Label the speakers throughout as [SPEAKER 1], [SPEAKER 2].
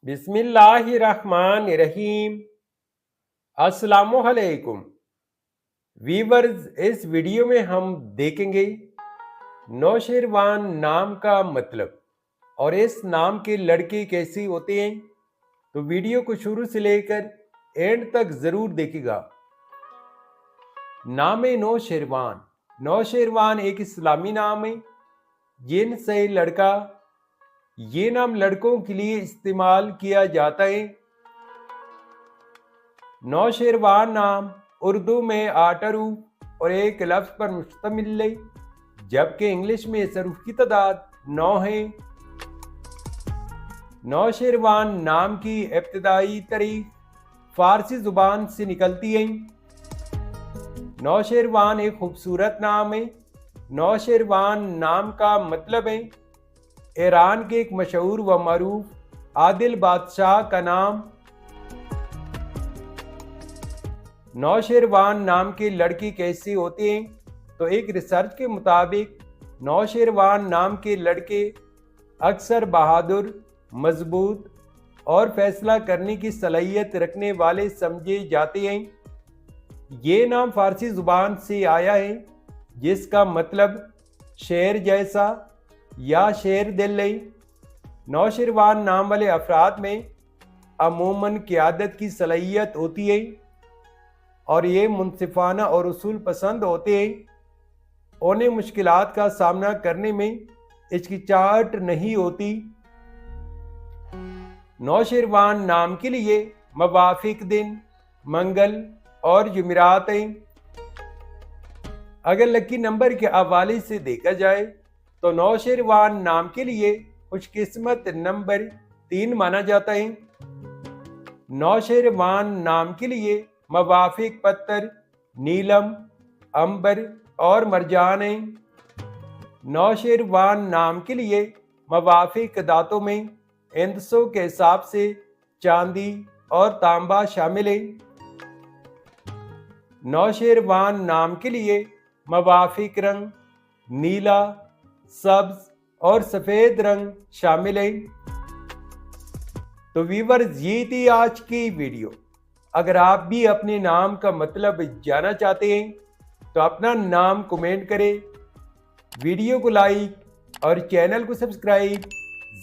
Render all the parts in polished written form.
[SPEAKER 1] बिस्मिल्लाहिर्रहमानिर्रहीम। अस्सलामुअलैकुम वीवर्स, इस वीडियो में हम देखेंगे नौशेरवान नाम का मतलब और इस नाम के लड़के कैसे होते हैं। तो वीडियो को शुरू से लेकर एंड तक ज़रूर देखिएगा। नाम नौशेरवान। नौशेरवान एक इस्लामी नाम है जिनसे लड़का, ये नाम लड़कों के लिए इस्तेमाल किया जाता है। नौशेरवान नाम उर्दू में 8 हरूफ और एक लफ्ज़ पर मुश्तमिल है, जबकि इंग्लिश में इस हरूफ की तादाद 9 है। नौशेरवान नाम की इब्तिदाई तारीख फ़ारसी ज़ुबान से निकलती है। नौशेरवान एक खूबसूरत नाम है। नौशेरवान नाम का मतलब है ईरान के एक मशहूर व मरूफ आदिल बादशाह का नाम। नौशेरवान नाम के लड़के कैसे होते हैं? तो एक रिसर्च के मुताबिक नौशेरवान नाम के लड़के अक्सर बहादुर, मजबूत और फैसला करने की सलाहियत रखने वाले समझे जाते हैं। ये नाम फारसी ज़ुबान से आया है जिसका मतलब शेर जैसा या शेर दिल है। नौशेरवान नाम वाले अफराद में अमूमन क़यादत की सलाहियत होती है और ये मुनसिफाना और उसूल पसंद होते हैं। उन्हें मुश्किलात का सामना करने में हिचकिचाहट नहीं होती। नौशेरवान नाम के लिए मवाफिक दिन मंगल और जुमेरात हैं। अगर लकी नंबर के हवाले से देखा जाए तो नौशेरवान नाम के लिए खुशकिस्मत नंबर 3 माना जाता है। नौशेरवान नाम के लिए मवाफिक पत्थर नीलम, अंबर और मरजान हैं। नौशेरवान नाम के लिए मवाफिक दातों में इंदसों के हिसाब से चांदी और तांबा शामिल है। नौशेरवान नाम के लिए मवाफिक रंग नीला, सब्ज और सफ़ेद रंग शामिल है। तो व्यूअर्स, ये थी आज की वीडियो। अगर आप भी अपने नाम का मतलब जानना चाहते हैं तो अपना नाम कमेंट करें, वीडियो को लाइक और चैनल को सब्सक्राइब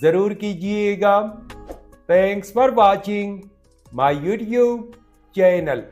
[SPEAKER 1] ज़रूर कीजिएगा। Thanks for watching my YouTube channel.